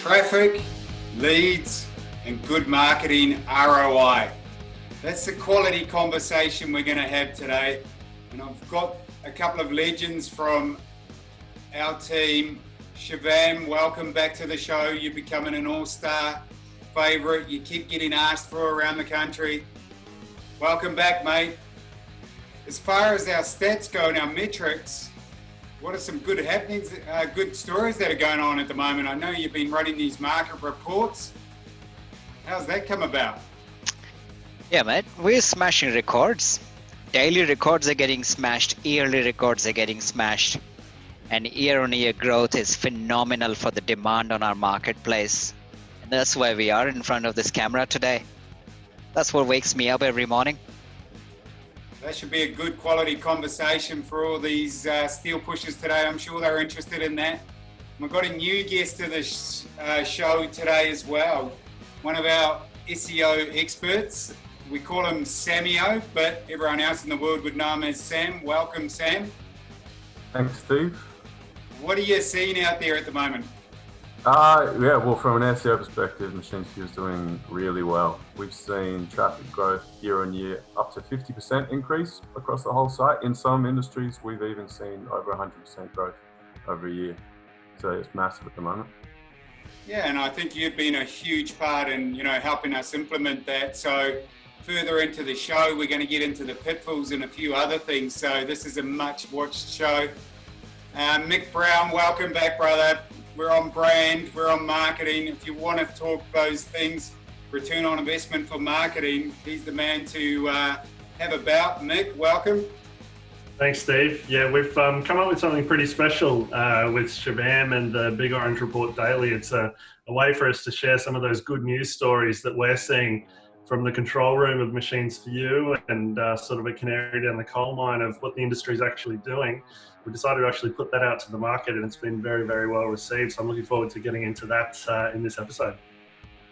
Traffic, leads, and good marketing ROI. That's the quality conversation we're going to have today. And I've got a couple of legends from our team. Shivam, welcome back to the show. You're becoming an all-star favourite. You keep getting asked for around the country. Welcome back, mate. As far as our stats go and our metrics, what are some good happenings, good stories that are going on at the moment? I know you've been running these market reports. How's that come about? Yeah, mate, we're smashing records. Daily records are getting smashed, yearly records are getting smashed. And year-on-year growth is phenomenal for the demand on our marketplace. And that's why we are in front of this camera today. That's what wakes me up every morning. That should be a good quality conversation for all these steel pushers today. I'm sure they're interested in that. We've got a new guest to the show today as well. One of our SEO experts. We call him Samio, but everyone else in the world would know him as Sam. Welcome, Sam. Thanks, Steve. What are you seeing out there at the moment? Well, from an SEO perspective, Machine Q is doing really well. We've seen traffic growth year on year up to 50% increase across the whole site. In some industries, we've even seen over 100% growth over a year. So it's massive at the moment. Yeah, and I think you've been a huge part in, helping us implement that. So further into the show, we're going to get into the pitfalls and a few other things. So this is a much watched show. Mick Brown, welcome back, brother. We're on brand, we're on marketing. If you want to talk those things, return on investment for marketing, he's the man to have about. Mick, welcome. Thanks, Steve. Yeah, we've come up with something pretty special with Shivam and the Big Orange Report Daily. It's a way for us to share some of those good news stories that we're seeing from the control room of Machines for You and sort of a canary down the coal mine of what the industry is actually doing. We decided to actually put that out to the market, and it's been very, very well received. So I'm looking forward to getting into that in this episode.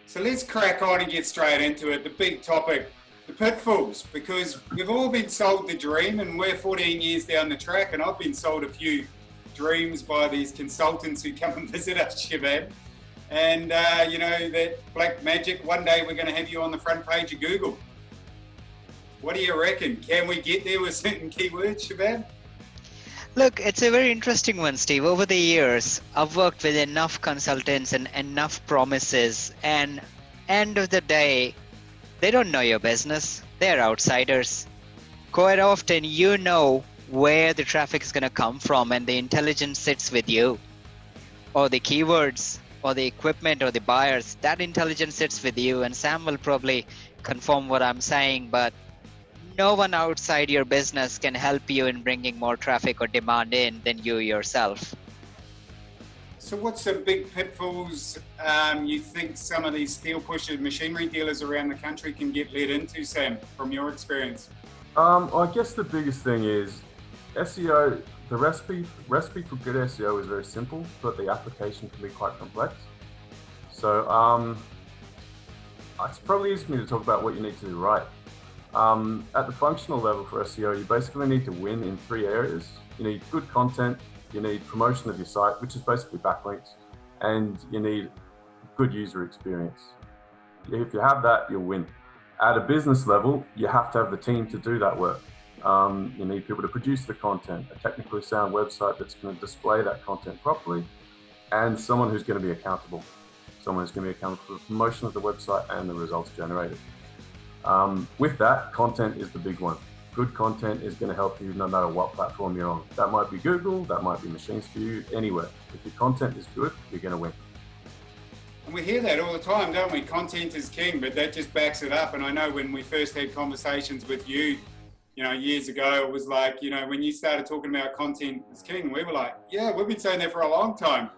So let's crack on and get straight into it. The big topic, the pitfalls, because we've all been sold the dream, and we're 14 years down the track, and I've been sold a few dreams by these consultants who come and visit us, Shivam. And, that black magic, one day we're going to have you on the front page of Google. What do you reckon? Can we get there with certain keywords, Shivam? Look, it's a very interesting one, Steve. Over the years, I've worked with enough consultants and enough promises, and end of the day, they don't know your business. They're outsiders. Quite often, you know where the traffic is going to come from, and the intelligence sits with you. Or the keywords, or the equipment, or the buyers, that intelligence sits with you, and Sam will probably confirm what I'm saying, but no one outside your business can help you in bringing more traffic or demand in than you yourself. So what's some big pitfalls you think some of these steel pushers, machinery dealers around the country can get led into, Sam, from your experience? I guess the biggest thing is SEO. The recipe for good SEO is very simple, but the application can be quite complex. So it's probably easy for me to talk about what you need to do right. At the functional level for SEO, you basically need to win in 3 areas. You need good content, you need promotion of your site, which is basically backlinks, and you need good user experience. If you have that, you'll win. At a business level, you have to have the team to do that work. You need people to produce the content, a technically sound website that's going to display that content properly, and someone who's going to be accountable. Someone who's going to be accountable for the promotion of the website and the results generated. With that, content is the big one. Good content is going to help you no matter what platform you're on. That might be Google, that might be Machines for You, anywhere. If your content is good, you're going to win. And we hear that all the time, don't we? Content is king, but that just backs it up. And I know when we first had conversations with you, years ago, it was like, when you started talking about content is king, we were like, yeah, we've been saying that for a long time.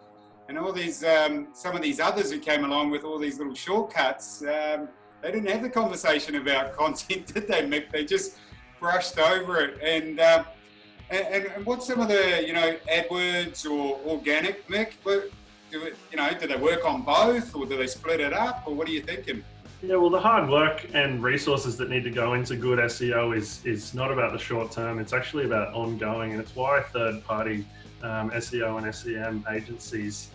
And all these, some of these others who came along with all these little shortcuts, they didn't have the conversation about content, did they, Mick? They just brushed over it. And what's some of the, AdWords or organic, Mick? Do they work on both, or do they split it up, or what are you thinking? Yeah, well, the hard work and resources that need to go into good SEO is not about the short term. It's actually about ongoing, and it's why third-party SEO and SEM agencies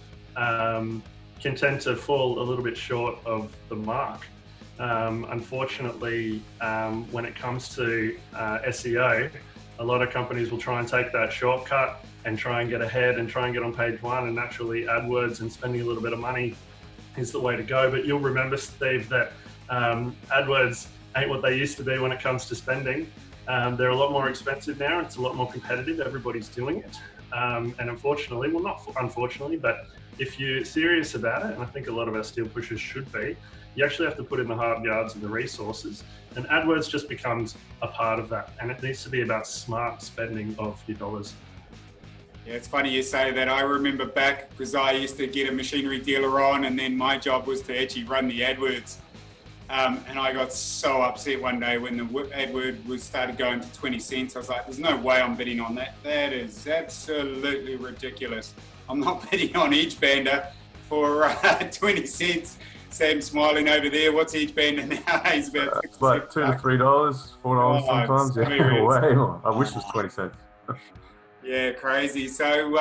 can tend to fall a little bit short of the mark. Unfortunately, when it comes to SEO, a lot of companies will try and take that shortcut and try and get ahead and try and get on page one, and naturally AdWords and spending a little bit of money is the way to go. But you'll remember, Steve, that AdWords ain't what they used to be when it comes to spending. They're a lot more expensive now. It's a lot more competitive. Everybody's doing it. And unfortunately, well, not unfortunately, but if you're serious about it, and I think a lot of our steel pushers should be, you actually have to put in the hard yards and the resources. And AdWords just becomes a part of that. And it needs to be about smart spending of your dollars. Yeah, it's funny you say that. I remember back, because I used to get a machinery dealer on, and then my job was to actually run the AdWords. And I got so upset one day when the AdWord was started going to 20 cents. I was like, there's no way I'm bidding on that. That is absolutely ridiculous. I'm not bidding on each bander for 20 cents. Sam's smiling over there. What's each bander now? He's about it's like $2 to $3, $4 sometimes. Yeah, way more. I wish it was 20 cents. Yeah, crazy. So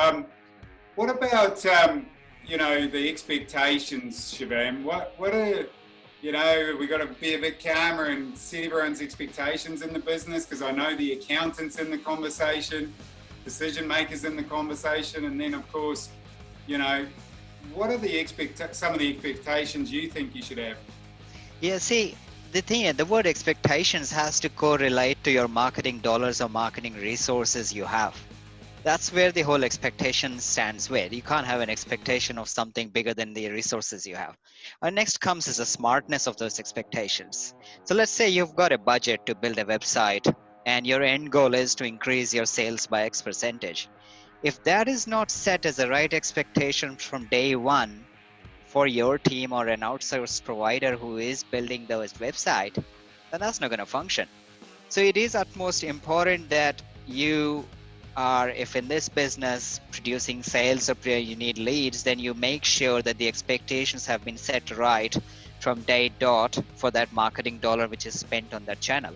what about, the expectations, Shivam? What are, we got to be a bit calmer and set everyone's expectations in the business, because I know the accountants in the conversation, decision makers in the conversation, and then of course, what are some of the expectations you think you should have? Yeah, see, the word expectations has to correlate to your marketing dollars or marketing resources you have. That's where the whole expectation stands with. You can't have an expectation of something bigger than the resources you have. Next comes is the smartness of those expectations. So let's say you've got a budget to build a website and your end goal is to increase your sales by X percentage. If that is not set as a right expectation from day one for your team or an outsourced provider who is building those website, then that's not going to function. So it is utmost important that you are, if in this business producing sales or you need leads, then you make sure that the expectations have been set right from day dot for that marketing dollar which is spent on that channel.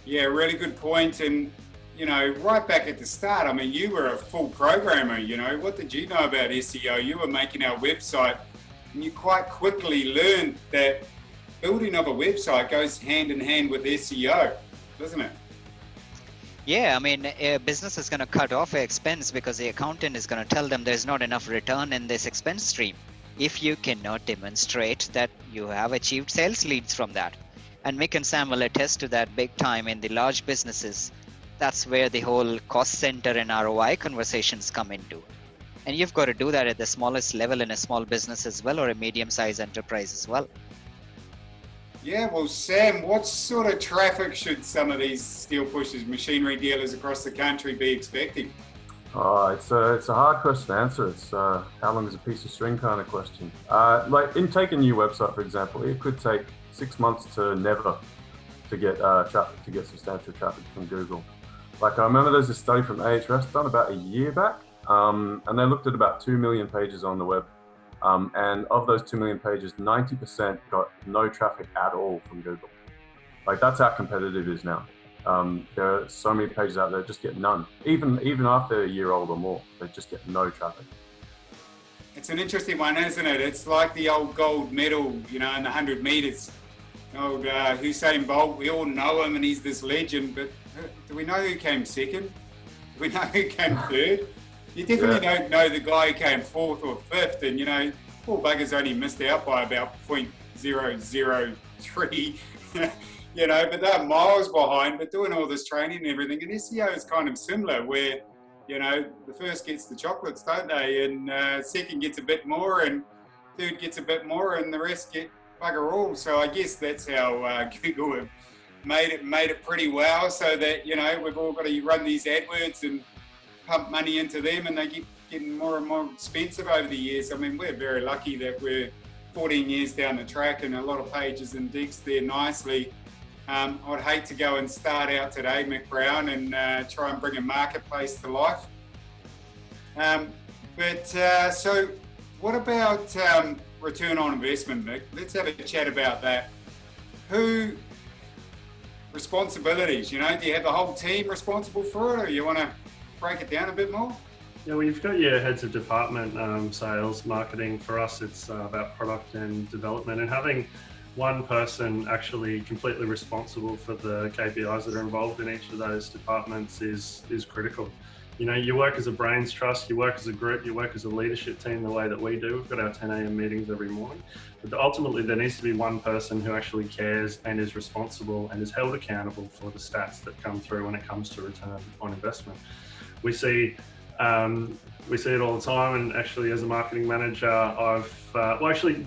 Yeah, really good point. And, right back at the start, I mean, you were a full programmer, what did you know about SEO? You were making our website, and you quite quickly learned that building of a website goes hand in hand with SEO, doesn't it? Yeah, I mean, a business is going to cut off an expense because the accountant is going to tell them there's not enough return in this expense stream if you cannot demonstrate that you have achieved sales leads from that. And Mick and Sam will attest to that big time in the large businesses. That's where the whole cost center and ROI conversations come into. And you've got to do that at the smallest level in a small business as well, or a medium-sized enterprise as well. Yeah, well, Sam, what sort of traffic should some of these steel pushers, machinery dealers across the country be expecting? It's a hard question to answer. It's how long is a piece of string kind of question. Like in taking a new website, for example, it could take 6 months to never to get traffic, to get substantial traffic from Google. Like I remember there's a study from Ahrefs done about a year back, and they looked at about 2 million pages on the web. And of those 2 million pages, 90% got no traffic at all from Google. Like that's how competitive it is now. There are so many pages out there that just get none. Even after a year old or more, they just get no traffic. It's an interesting one, isn't it? It's like the old gold medal, in the 100 meters. Old Usain Bolt, we all know him and he's this legend, but do we know who came second? Do we know who came third? You definitely don't know the guy who came fourth or fifth, and poor bugger's only missed out by about 0.003, but they're miles behind, but doing all this training and everything. And SEO is kind of similar where, the first gets the chocolates, don't they? And second gets a bit more, and third gets a bit more, and the rest get bugger all. So I guess that's how Google have made it pretty well, so that, we've all got to run these AdWords and pump money into them, and they keep getting more and more expensive over the years. I mean, we're very lucky that we're 14 years down the track and a lot of pages indexed there nicely. I'd hate to go and start out today, Mick Brown, and try and bring a marketplace to life. So what about return on investment, Mick? Let's have a chat about that. Responsibilities, do you have the whole team responsible for it, or you want to break it down a bit more? Yeah, well, you've got your heads of department, sales, marketing. For us, it's about product and development, and having one person actually completely responsible for the KPIs that are involved in each of those departments is critical. You know, you work as a brains trust, you work as a group, you work as a leadership team the way that we do. We've got our 10 a.m. meetings every morning. But ultimately, there needs to be one person who actually cares and is responsible and is held accountable for the stats that come through when it comes to return on investment. We see it all the time, and actually as a marketing manager,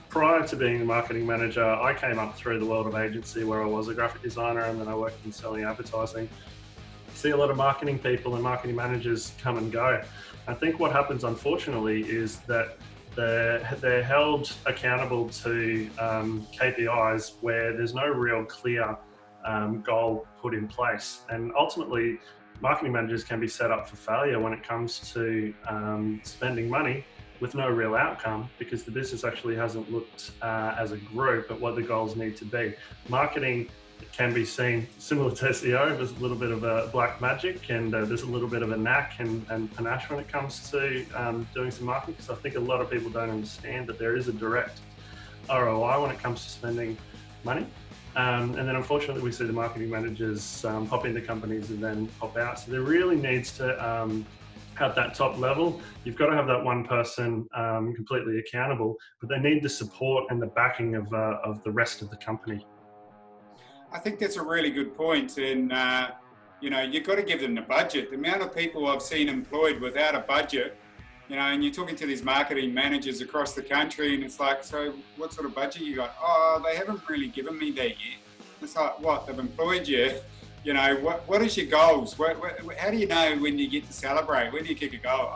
prior to being a marketing manager, I came up through the world of agency where I was a graphic designer, and then I worked in selling advertising. See a lot of marketing people and marketing managers come and go. I think what happens, unfortunately, is that they're held accountable to KPIs where there's no real clear goal put in place, and ultimately marketing managers can be set up for failure when it comes to spending money with no real outcome, because the business actually hasn't looked as a group at what the goals need to be. Marketing can be seen similar to SEO. There's a little bit of a black magic, and there's a little bit of a knack and panache when it comes to doing some marketing, because I think a lot of people don't understand that there is a direct ROI when it comes to spending money. And then unfortunately we see the marketing managers pop into companies and then pop out. So there really needs to, at that top level, you've got to have that one person completely accountable, but they need the support and the backing of the rest of the company. I think that's a really good point. And, you've got to give them the budget. The amount of people I've seen employed without a budget, and you're talking to these marketing managers across the country, and it's like, so what sort of budget you got? Oh, they haven't really given me that yet. It's like, what, they've employed you? What is your goals? How do you know when you get to celebrate? When do you kick a goal?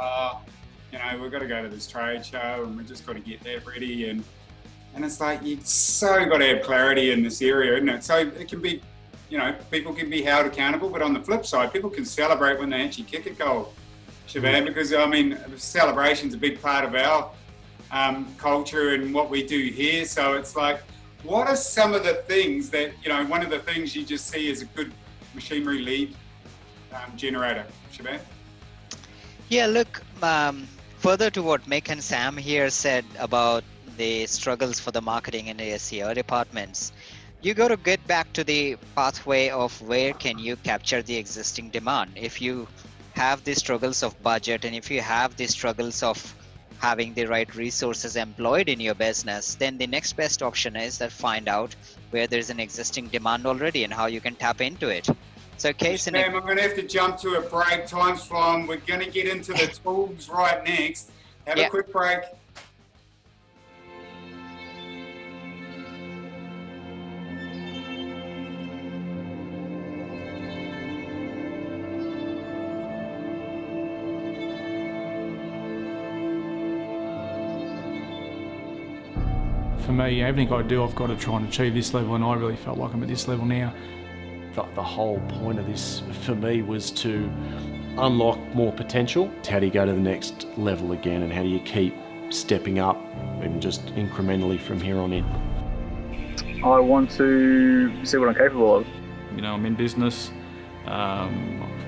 We've got to go to this trade show, and we've just got to get that ready. And it's like, you've so got to have clarity in this area, isn't it? So it can be, people can be held accountable, but on the flip side, people can celebrate when they actually kick a goal. Siobhan, because celebration's a big part of our culture and what we do here. So it's like, what are some of the things that, one of the things you just see as a good machinery lead generator? Siobhan? Yeah, look, further to what Mick and Sam here said about the struggles for the marketing and the SEO departments, you got to get back to the pathway of where can you capture the existing demand. If you have the struggles of budget, and if you have the struggles of having the right resources employed in your business, then the next best option is that find out where there's an existing demand already and how you can tap into it. So Sam, I'm going to have to jump to a break. Time's flying. We're going to get into the tools right next. Have a quick break. For me, everything I do, I've got to try and achieve this level, and I really felt like I'm at this level now. The whole point of this for me was to unlock more potential. How do you go to the next level again, and how do you keep stepping up and just incrementally from here on in? I want to see what I'm capable of. I'm in business. I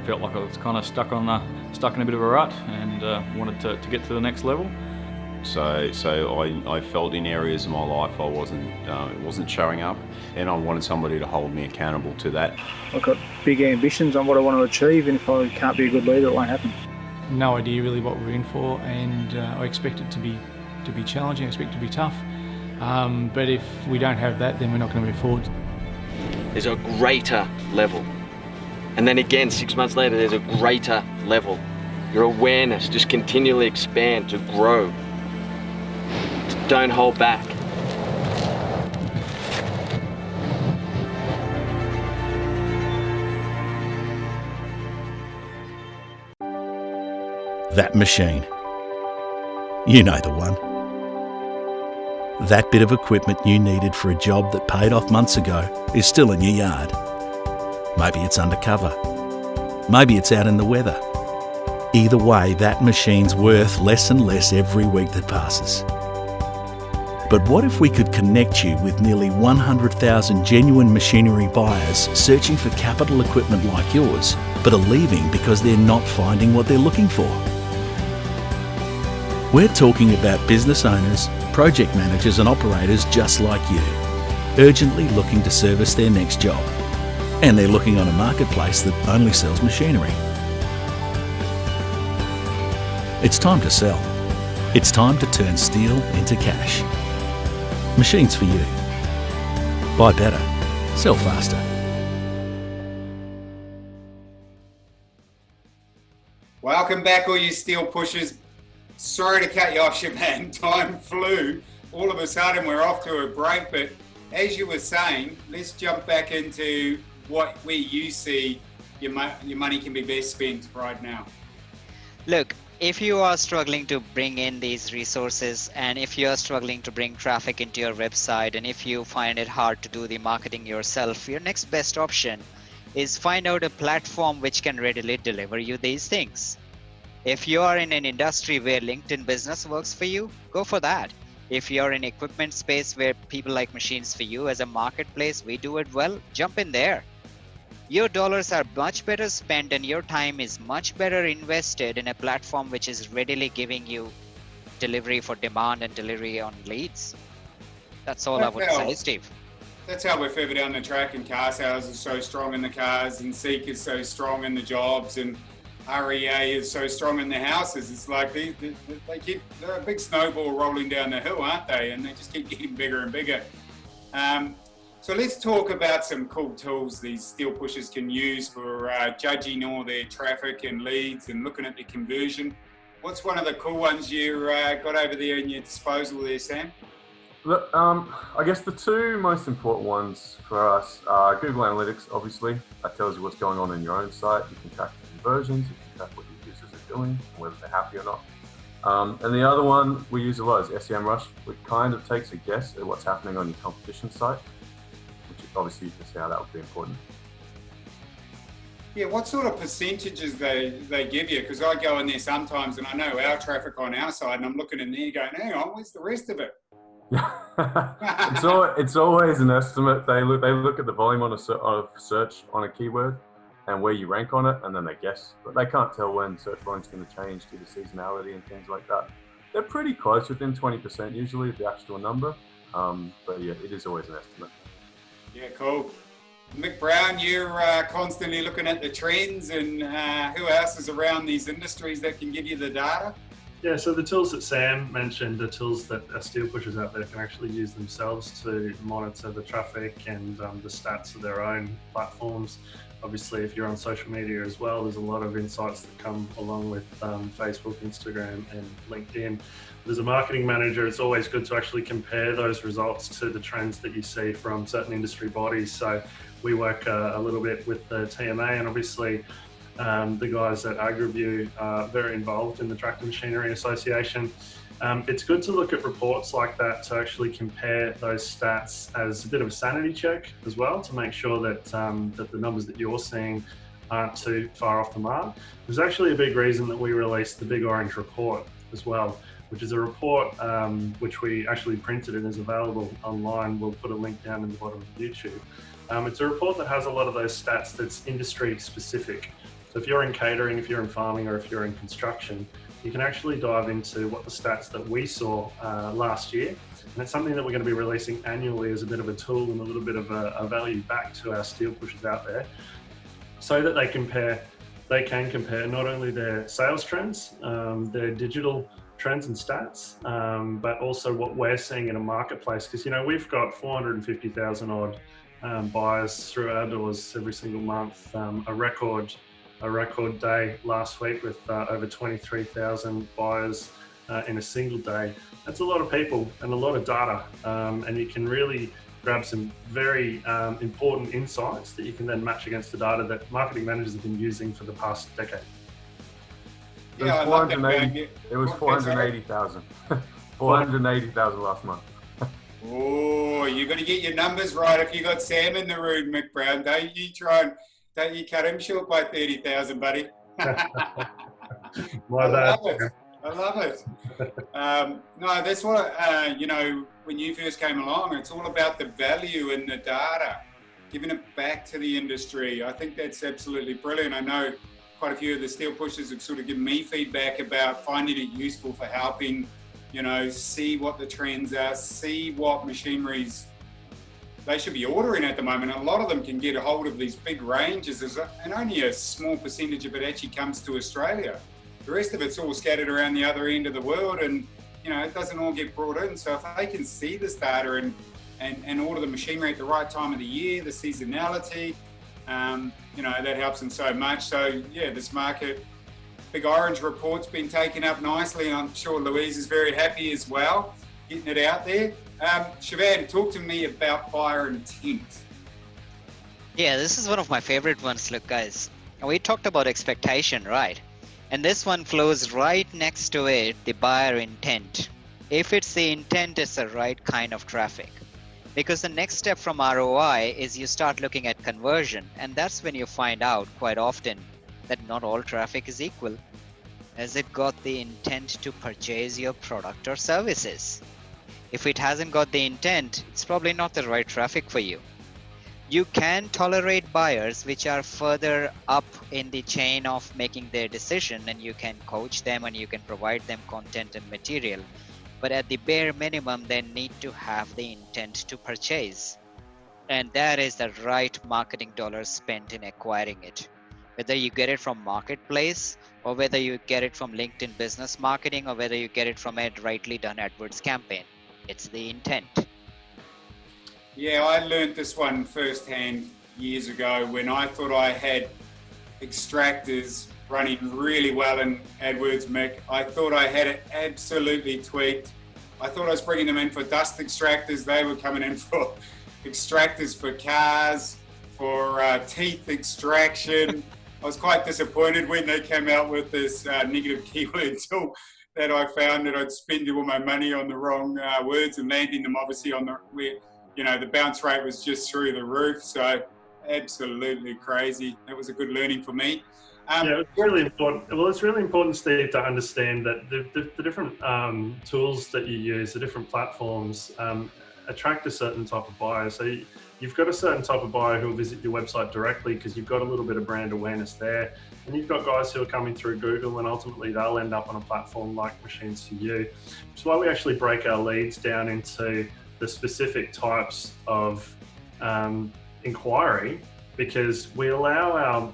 felt like I was kind of stuck in a bit of a rut, and wanted to get to the next level. So I felt in areas of my life I wasn't showing up, and I wanted somebody to hold me accountable to that. I've got big ambitions on what I want to achieve, and if I can't be a good leader, it won't happen. No idea really what we're in for, and I expect it to be challenging. I expect it to be tough. But if we don't have that, then we're not going to move forward. There's a greater level, and then again 6 months later, there's a greater level. Your awareness just continually expand to grow. Don't hold back. That machine. You know the one. That bit of equipment you needed for a job that paid off months ago is still in your yard. Maybe it's undercover. Maybe it's out in the weather. Either way, that machine's worth less and less every week that passes. But what if we could connect you with nearly 100,000 genuine machinery buyers searching for capital equipment like yours, but are leaving because they're not finding what they're looking for? We're talking about business owners, project managers and operators just like you, urgently looking to service their next job. And they're looking on a marketplace that only sells machinery. It's time to sell. It's time to turn steel into cash. Machines for you. Buy better. Sell faster. Welcome back, all you steel pushers. Sorry to cut you off, Shaban. Time flew. All of a sudden, we're off to a break. But as you were saying, let's jump back into where you see your money can be best spent right now. Look, if you are struggling to bring in these resources, and if you are struggling to bring traffic into your website, and if you find it hard to do the marketing yourself, your next best option is find out a platform which can readily deliver you these things. If you are in an industry where LinkedIn Business works for you, go for that. If you're in equipment space where people like Machines for You as a marketplace, we do it well, jump in there. Your dollars are much better spent and your time is much better invested in a platform which is readily giving you delivery for demand and delivery on leads. That's all I would say, Steve. That's how we're further down the track, and car sales is so strong in the cars, and Seek is so strong in the jobs, and REA is so strong in the houses. It's like they're a big snowball rolling down the hill, aren't they? And they just keep getting bigger and bigger. So let's talk about some cool tools these steel pushers can use for judging all their traffic and leads and looking at the conversion. What's one of the cool ones you got over there in your disposal there, Sam? Look, I guess the two most important ones for us are Google Analytics, obviously. That tells you what's going on in your own site. You can track the conversions, you can track what your users are doing, whether they're happy or not. And the other one we use a lot is SEMrush, which kind of takes a guess at what's happening on your competition site, which obviously you can see how that would be important. Yeah, what sort of percentages they give you? Because I go in there sometimes and I know our traffic on our side and I'm looking in there going, hang on, where's the rest of it? It's always an estimate. They look at the volume on of search on a keyword and where you rank on it, and then they guess. But they can't tell when search volume's going to change due to seasonality and things like that. They're pretty close, within 20% usually of the actual number. But yeah, it is always an estimate. Yeah, cool. Mick Brown, you're constantly looking at the trends, and who else is around these industries that can give you the data? Yeah, so the tools that Sam mentioned are tools that steel pushers out there can actually use themselves to monitor the traffic and the stats of their own platforms. Obviously, if you're on social media as well, there's a lot of insights that come along with Facebook, Instagram, and LinkedIn. As a marketing manager, it's always good to actually compare those results to the trends that you see from certain industry bodies. So we work a little bit with the TMA, and obviously the guys at AgriView are very involved in the Tractor Machinery Association. It's good to look at reports like that to actually compare those stats as a bit of a sanity check as well, to make sure that that the numbers that you're seeing aren't too far off the mark. There's actually a big reason that we released the Big Orange Report as well, which is a report which we actually printed and is available online. We'll put a link down in the bottom of YouTube. It's a report that has a lot of those stats that's industry specific. So if you're in catering, if you're in farming, or if you're in construction, you can actually dive into what the stats that we saw last year. And it's something that we're going to be releasing annually as a bit of a tool and a little bit of a value back to our steel pushers out there, so that they can compare not only their sales trends, their digital trends and stats, but also what we're seeing in a marketplace. Because, you know, we've got 450,000 odd buyers through our doors every single month, a record day last week with over 23,000 buyers in a single day. That's a lot of people and a lot of data, and you can really grab some very important insights that you can then match against the data that marketing managers have been using for the past decade. Yeah, It was 480,000. 480,000 last month. Oh, you're going to get your numbers right if you got Sam in the room, Mick Brown. Don't you cut him short by 30,000, buddy. I love it. No, that's what, you know, when you first came along, it's all about the value in the data, giving it back to the industry. I think that's absolutely brilliant. I know quite a few of the steel pushers have sort of given me feedback about finding it useful for helping, see what the trends are, see what machineries they should be ordering at the moment. And a lot of them can get a hold of these big ranges, and only a small percentage of it actually comes to Australia. The rest of it's all scattered around the other end of the world, and it doesn't all get brought in. So if they can see this data and order the machinery at the right time of the year, the seasonality, that helps them so much. So yeah, this market, Big Orange report's been taken up nicely, and I'm sure Louise is very happy as well, getting it out there. Siobhan, talk to me about buyer intent. Yeah, this is one of my favorite ones. Look, guys, we talked about expectation, right? And this one flows right next to it, the buyer intent. If it's the intent, it's the right kind of traffic. Because the next step from ROI is you start looking at conversion, and that's when you find out quite often that not all traffic is equal. Has it got the intent to purchase your product or services? If it hasn't got the intent, it's probably not the right traffic for you. You can tolerate buyers which are further up in the chain of making their decision, and you can coach them and you can provide them content and material. But at the bare minimum, they need to have the intent to purchase. And that is the right marketing dollars spent in acquiring it. Whether you get it from Marketplace, or whether you get it from LinkedIn Business Marketing, or whether you get it from a rightly done AdWords campaign. It's the intent. Yeah, I learned this one firsthand years ago when I thought I had extractors running really well in AdWords, Mick. I thought I had it absolutely tweaked. I thought I was bringing them in for dust extractors. They were coming in for extractors for cars, for teeth extraction. I was quite disappointed when they came out with this negative keyword tool that I found that I'd spend all my money on the wrong words and landing them obviously on the bounce rate was just through the roof. So absolutely crazy. That was a good learning for me. Yeah, it's really important. Well, it's really important, Steve, to understand that the different tools that you use, the different platforms, attract a certain type of buyer. So you've got a certain type of buyer who will visit your website directly because you've got a little bit of brand awareness there. And you've got guys who are coming through Google, and ultimately they'll end up on a platform like Machines for You. Which is why we actually break our leads down into the specific types of inquiry, because we allow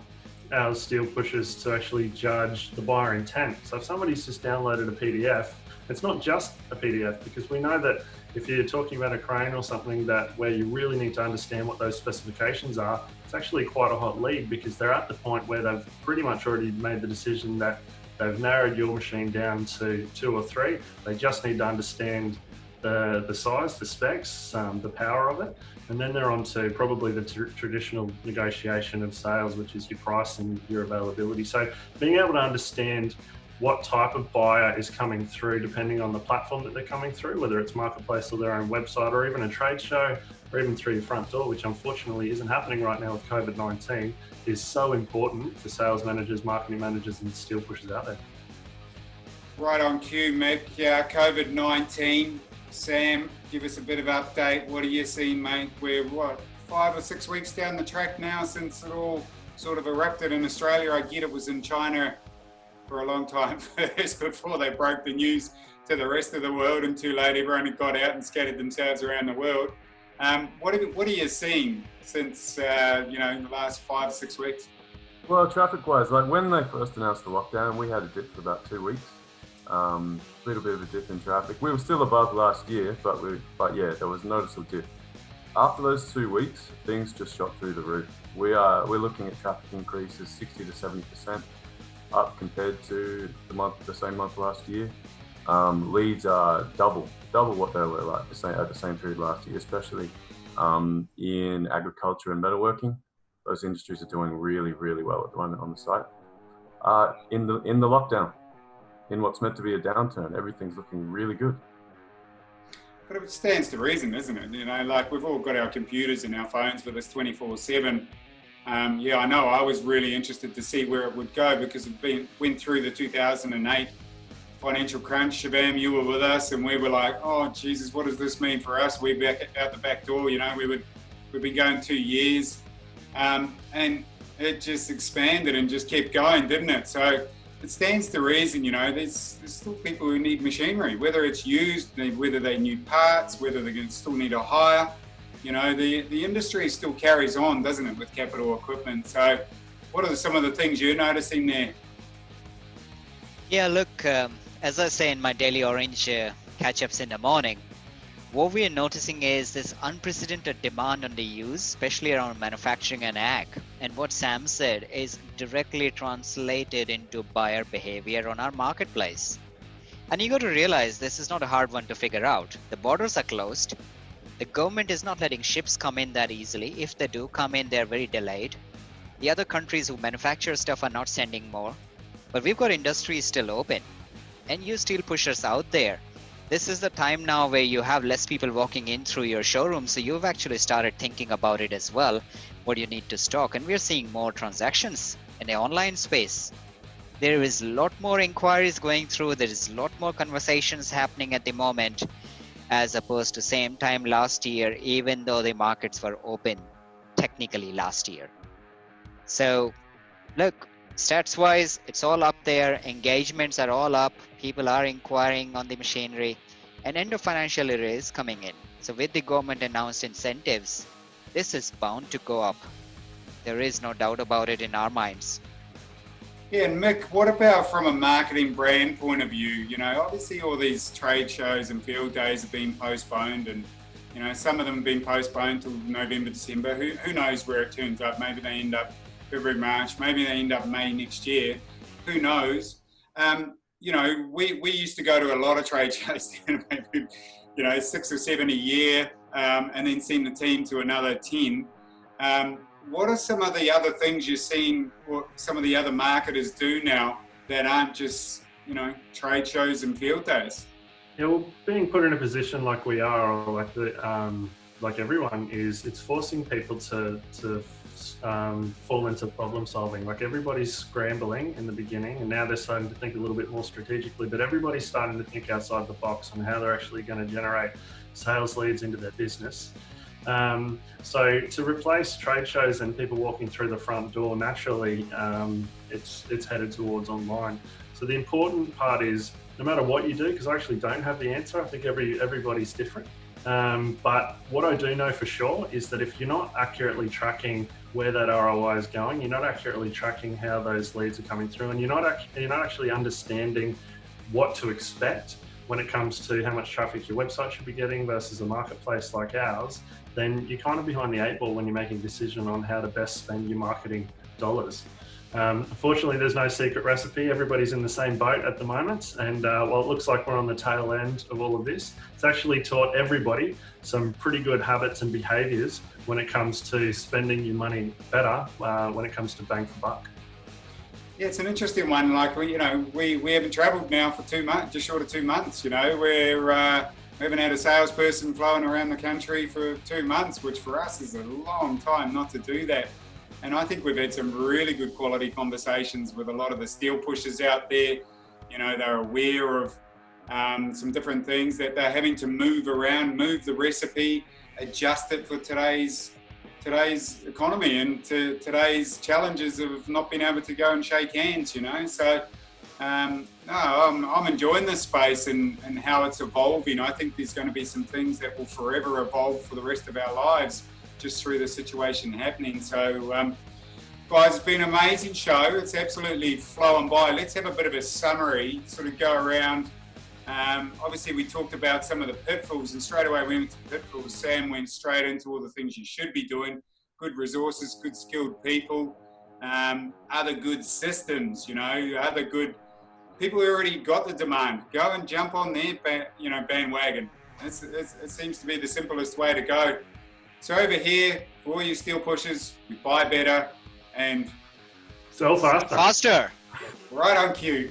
our steel pushers to actually judge the buyer intent. So if somebody's just downloaded a PDF, it's not just a PDF, because we know that if you're talking about a crane or something where you really need to understand what those specifications are, it's actually quite a hot lead, because they're at the point where they've pretty much already made the decision that they've narrowed your machine down to 2 or 3. They just need to understand the size, the specs, the power of it, and then they're on to probably the traditional negotiation of sales, which is your price and your availability. So being able to understand what type of buyer is coming through depending on the platform that they're coming through, whether it's Marketplace or their own website, or even a trade show, or even through your front door, which unfortunately isn't happening right now with COVID-19, is so important for sales managers, marketing managers, and steel pushers out there. Right on cue, Mick. Yeah, COVID-19. Sam, give us a bit of update. What are you seeing, mate? We're 5 or 6 weeks down the track now since it all sort of erupted in Australia. I get it was in China for a long time first before they broke the news to the rest of the world, and too late everyone had got out and scattered themselves around the world. What are you seeing since in the last 5 or 6 weeks? Well, traffic-wise, like when they first announced the lockdown, we had a dip for about 2 weeks. Little bit of a dip in traffic. We were still above last year, but yeah, there was a noticeable dip. After those 2 weeks, things just shot through the roof. We're looking at traffic increases 60 to 70% up compared to the same month last year. Leads are double what they were like at the same period last year, especially in agriculture and metalworking. Those industries are doing really, really well at the moment on the site. In the lockdown, in what's meant to be a downturn, everything's looking really good. But it stands to reason, isn't it? Like we've all got our computers and our phones with us 24/7. Yeah, I know. I was really interested to see where it would go, because it went through the 2008 financial crunch. Shabam, you were with us, and we were like, "Oh Jesus, what does this mean for us?" We're back out the back door. We've been going 2 years, and it just expanded and just kept going, didn't it? So it stands to reason, there's still people who need machinery, whether it's used, whether they need parts, whether they're going to still need to hire. The industry still carries on, doesn't it, with capital equipment? So what are some of the things you're noticing there? Yeah, look, as I say in my daily orange catch-ups in the morning, what we are noticing is this unprecedented demand on the use, especially around manufacturing and ag. And what Sam said is directly translated into buyer behavior on our marketplace. And you got to realize this is not a hard one to figure out. The borders are closed. The government is not letting ships come in that easily. If they do come in, they're very delayed. The other countries who manufacture stuff are not sending more. But we've got industries still open. And you steel pushers out there. This is the time now where you have less people walking in through your showroom, so you've actually started thinking about it as well, what you need to stock. And we're seeing more transactions in the online space. There is a lot more inquiries going through, there is a lot more conversations happening at the moment, as opposed to same time last year, even though the markets were open technically last year. So look, stats-wise, it's all up there. Engagements are all up. People are inquiring on the machinery. And end of financial year is coming in. So with the government announced incentives, this is bound to go up. There is no doubt about it in our minds. Yeah, and Mick, what about from a marketing brand point of view? Obviously all these trade shows and field days have been postponed, and some of them have been postponed till November, December. Who knows where it turns up? Maybe they end up February, March, maybe they end up May next year. Who knows? We used to go to a lot of trade shows, maybe, 6 or 7 a year, and then send the team to another 10. What are some of the other things you're seeing, what some of the other marketers do now that aren't just, trade shows and field days? Yeah, well, being put in a position like we are, or like everyone is, it's forcing people to fall into problem solving. Like everybody's scrambling in the beginning, and now they're starting to think a little bit more strategically, but everybody's starting to think outside the box on how they're actually going to generate sales leads into their business. So to replace trade shows and people walking through the front door naturally, it's headed towards online. So the important part is, no matter what you do, because I actually don't have the answer, I think everybody's different. But what I do know for sure is that if you're not accurately tracking where that ROI is going, you're not accurately tracking how those leads are coming through, and you're not actually understanding what to expect when it comes to how much traffic your website should be getting versus a marketplace like ours, then you're kind of behind the 8 ball when you're making a decision on how to best spend your marketing dollars. Unfortunately, there's no secret recipe. Everybody's in the same boat at the moment. And while it looks like we're on the tail end of all of this, it's actually taught everybody some pretty good habits and behaviors when it comes to spending your money better, when it comes to bang for buck. Yeah, it's an interesting one. Like, we haven't traveled now for 2 months, just short of 2 months, we haven't had a salesperson flowing around the country for 2 months, which for us is a long time not to do that. And I think we've had some really good quality conversations with a lot of the steel pushers out there. They're aware of some different things that they're having to move around, move the recipe, adjust it for today's economy and to today's challenges of not being able to go and shake hands, So I'm enjoying this space and how it's evolving. I think there's going to be some things that will forever evolve for the rest of our lives, just through the situation happening. So, guys, it's been an amazing show. It's absolutely flowing by. Let's have a bit of a summary, sort of go around. Obviously, we talked about some of the pitfalls, and straight away we went to pitfalls. Sam went straight into all the things you should be doing: good resources, good skilled people, other good systems, other good people who already got the demand. Go and jump on their bandwagon. It seems to be the simplest way to go. So over here, for all you steel pushers, we buy better and sell faster. Right on cue.